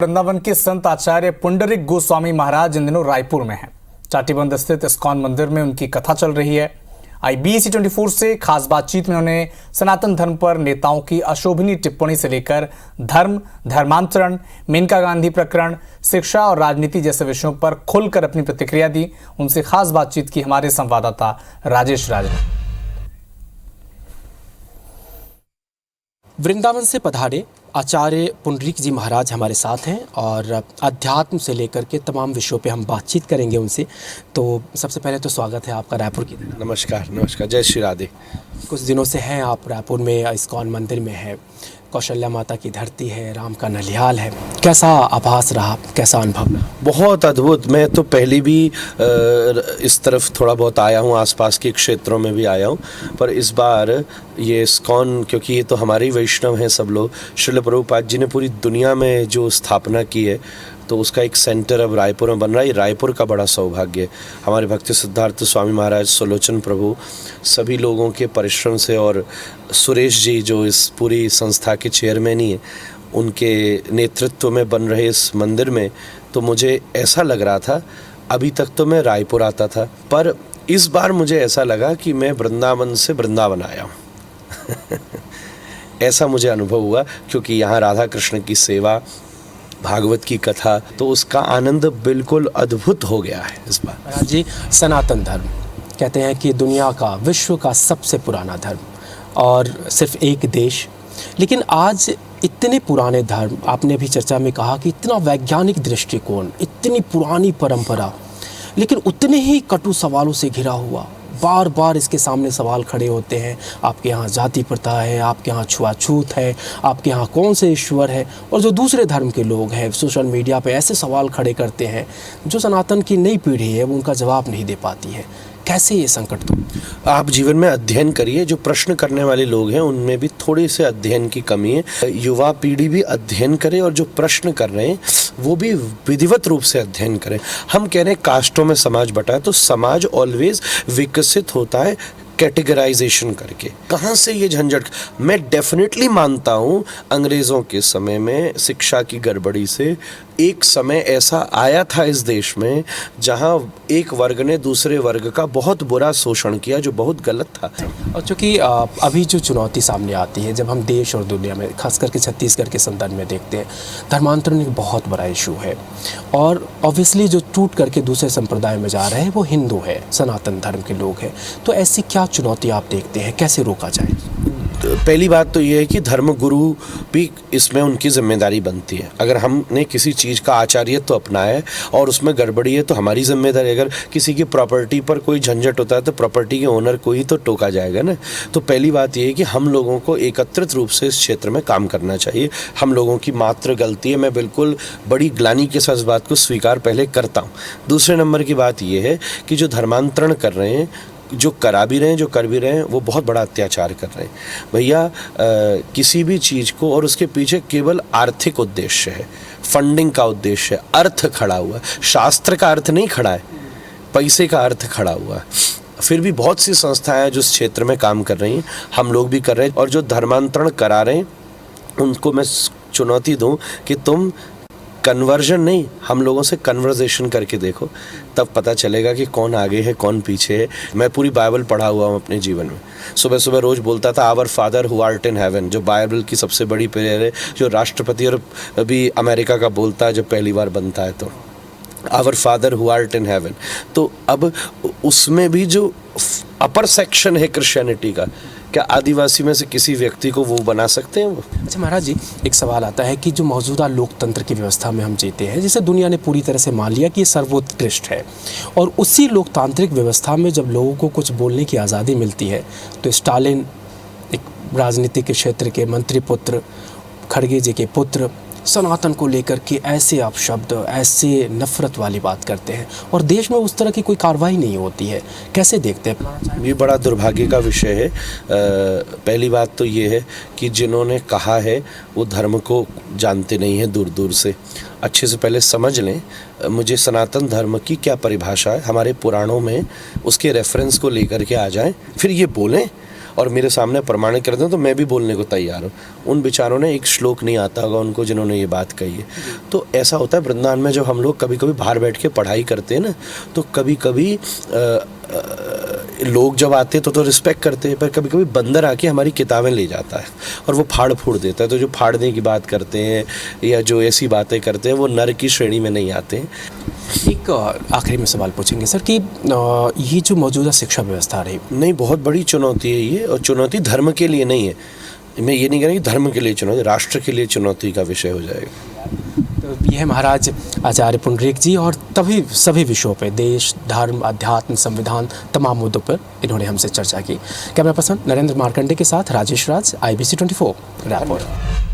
वृंदावन के संत आचार्य पुंडरीक गोस्वामी महाराज इन दिनों रायपुर में हैं। चाटीबंध स्थित इस्कॉन मंदिर में उनकी कथा चल रही है। IBC 24 से खास बातचीत में उन्होंने सनातन धर्म पर नेताओं की अशोभनीय टिप्पणी से लेकर धर्म, धर्मांतरण, मेनका गांधी प्रकरण, शिक्षा और राजनीति जैसे विषयों पर खुलकर अपनी प्रतिक्रिया दी। उनसे खास बातचीत की हमारे संवाददाता राजेश राज ने। वृंदावन से पधारे आचार्य पुंडरीक जी महाराज हमारे साथ हैं और अध्यात्म से लेकर के तमाम विषयों पे हम बातचीत करेंगे उनसे। तो सबसे पहले तो स्वागत है आपका रायपुर की तरफ। नमस्कार नमस्कार, जय श्री राधे। कुछ दिनों से हैं आप रायपुर में, इस्कॉन मंदिर में है, कौशल्या माता की धरती है, राम का नलिहाल है। कैसा आभास रहा, कैसा अनुभव रहा? बहुत अद्भुत। मैं तो पहले भी इस तरफ थोड़ा बहुत आया हूँ, आसपास के क्षेत्रों में भी आया हूँ, पर इस बार ये इस्कॉन, क्योंकि ये तो हमारे ही वैष्णव हैं सब लोग, श्रील प्रभुपाद जी ने पूरी दुनिया में जो स्थापना की है, तो उसका एक सेंटर अब रायपुर में बन रहा है। रायपुर का बड़ा सौभाग्य है। हमारे भक्ति सिद्धार्थ स्वामी महाराज, सुलोचन प्रभु, सभी लोगों के परिश्रम से, और सुरेश जी जो इस पूरी संस्था के चेयरमैन ही हैं, उनके नेतृत्व में बन रहे इस मंदिर में, तो मुझे ऐसा लग रहा था, अभी तक तो मैं रायपुर आता था, पर इस बार मुझे ऐसा लगा कि मैं वृंदावन से वृंदावन आया हूँ। ऐसा मुझे अनुभव हुआ, क्योंकि यहाँ राधा कृष्ण की सेवा, भागवत की कथा, तो उसका आनंद बिल्कुल अद्भुत हो गया है इस बार। महाराज जी, सनातन धर्म कहते हैं कि दुनिया का, विश्व का सबसे पुराना धर्म और सिर्फ एक देश, लेकिन आज इतने पुराने धर्म, आपने भी चर्चा में कहा कि इतना वैज्ञानिक दृष्टिकोण, इतनी पुरानी परंपरा, लेकिन उतने ही कटु सवालों से घिरा हुआ। बार बार इसके सामने सवाल खड़े होते हैं। आपके यहाँ जाति प्रथा है, आपके यहाँ छुआछूत है, आपके यहाँ कौन से ईश्वर है, और जो दूसरे धर्म के लोग हैं सोशल मीडिया पे ऐसे सवाल खड़े करते हैं जो सनातन की नई पीढ़ी है वो उनका जवाब नहीं दे पाती है। कैसे ये संकट? तो आप जीवन में अध्ययन करिए। जो प्रश्न करने वाले लोग हैं उनमें भी थोड़ी से अध्ययन की कमी है। युवा पीढ़ी भी अध्ययन करे, और जो प्रश्न कर रहे हैं वो भी विधिवत रूप से अध्ययन करें। हम कह रहे हैं कास्टों में समाज बटा है, तो समाज ऑलवेज विकसित होता है कैटेगराइजेशन करके। कहाँ से ये झंझट? मैं डेफिनेटली मानता हूँ अंग्रेज़ों के समय में शिक्षा की गड़बड़ी से एक समय ऐसा आया था इस देश में जहाँ एक वर्ग ने दूसरे वर्ग का बहुत बुरा शोषण किया, जो बहुत गलत था। और चूँकि अभी जो चुनौती सामने आती है, जब हम देश और दुनिया में, खास करके छत्तीसगढ़ के संदर्भ में देखते हैं, धर्मांतरण एक बहुत बड़ा इशू है, और ऑब्वियसली जो टूट करके दूसरे संप्रदाय में जा रहे हैं वो हिंदू है, सनातन धर्म के लोग हैं। तो ऐसी क्या चुनौती आप देखते हैं, कैसे रोका जाए? पहली बात तो ये है कि धर्म गुरु भी इसमें उनकी जिम्मेदारी बनती है। अगर हमने किसी चीज़ का आचार्य तो अपनाया है और उसमें गड़बड़ी है, तो हमारी जिम्मेदारी। अगर किसी की प्रॉपर्टी पर कोई झंझट होता है तो प्रॉपर्टी के ओनर को ही तो टोका जाएगा ना। तो पहली बात ये है कि हम लोगों को एकत्रित रूप से इस क्षेत्र में काम करना चाहिए। हम लोगों की मात्र गलती है, मैं बिल्कुल बड़ी ग्लानि के साथ इस बात को स्वीकार पहले करता हूँ। दूसरे नंबर की बात ये है कि जो धर्मांतरण कर रहे हैं, जो करा भी रहे हैं, जो कर भी रहे हैं, वो बहुत बड़ा अत्याचार कर रहे हैं। भैया, किसी भी चीज़ को, और उसके पीछे केवल आर्थिक उद्देश्य है, फंडिंग का उद्देश्य है, अर्थ खड़ा हुआ है। शास्त्र का अर्थ नहीं खड़ा है, पैसे का अर्थ खड़ा हुआ है। फिर भी बहुत सी संस्थाएं हैं जो इस क्षेत्र में काम कर रही हैं, हम लोग भी कर रहे हैं, और जो धर्मांतरण करा रहे हैं उनको मैं चुनौती दूं कि तुम कन्वर्जन नहीं, हम लोगों से कन्वर्जेशन करके देखो, तब पता चलेगा कि कौन आगे है कौन पीछे है। मैं पूरी बाइबल पढ़ा हुआ हूँ अपने जीवन में। सुबह सुबह रोज़ बोलता था our father who art in heaven, जो बाइबल की सबसे बड़ी प्रेयर है, जो राष्ट्रपति और अभी अमेरिका का बोलता है जब पहली बार बनता है, तो our father who art in heaven. तो अब उसमें भी जो अपर सेक्शन है क्रिश्चियनिटी का, क्या आदिवासी में से किसी व्यक्ति को वो बना सकते हैं वो? अच्छा महाराज जी, एक सवाल आता है कि जो मौजूदा लोकतंत्र की व्यवस्था में हम जीते हैं, जिसे दुनिया ने पूरी तरह से मान लिया कि ये सर्वोत्कृष्ट है, और उसी लोकतांत्रिक व्यवस्था में जब लोगों को कुछ बोलने की आज़ादी मिलती है, तो स्टालिन, एक राजनीति के क्षेत्र के मंत्री पुत्र, खड़गे जी के पुत्र, सनातन को लेकर के ऐसे अपशब्द, ऐसे नफरत वाली बात करते हैं, और देश में उस तरह की कोई कार्रवाई नहीं होती है। कैसे देखते हैं? ये बड़ा दुर्भाग्य का विषय है। पहली बात तो ये है कि जिन्होंने कहा है वो धर्म को जानते नहीं हैं दूर दूर से। अच्छे से पहले समझ लें मुझे सनातन धर्म की क्या परिभाषा है, हमारे पुराणों में उसके रेफरेंस को लेकर के आ जाएं, फिर ये बोलें। और मेरे सामने प्रमाणित कर दें तो मैं भी बोलने को तैयार हूँ। उन बेचारों ने एक श्लोक नहीं आता होगा उनको जिन्होंने ये बात कही है। तो ऐसा होता है वृंदावन में जब हम लोग कभी कभी बाहर बैठ के पढ़ाई करते हैं ना, तो कभी कभी लोग जब आते तो रिस्पेक्ट करते हैं, पर कभी कभी बंदर आके हमारी किताबें ले जाता है और वो फाड़ फूड़ देता है। तो जो फाड़ने की बात करते हैं या जो ऐसी बातें करते हैं वो नर की श्रेणी में नहीं आते हैं। एक आखिरी में सवाल पूछेंगे सर कि ये जो मौजूदा शिक्षा व्यवस्था रही, नहीं, बहुत बड़ी चुनौती है ये, और चुनौती धर्म के लिए नहीं है। मैं ये नहीं कह रहा कि धर्म के लिए चुनौती, राष्ट्र के लिए चुनौती का विषय हो जाएगा। तो ये है महाराज आचार्य पुंडरीक जी, और तभी सभी विषयों पे, देश, धर्म, अध्यात्म, संविधान, तमाम मुद्दों पर इन्होंने हमसे चर्चा की। कैमरा पर्सन नरेंद्र मार्कंडे के साथ राजेश राज, IBC 24 रायपुर।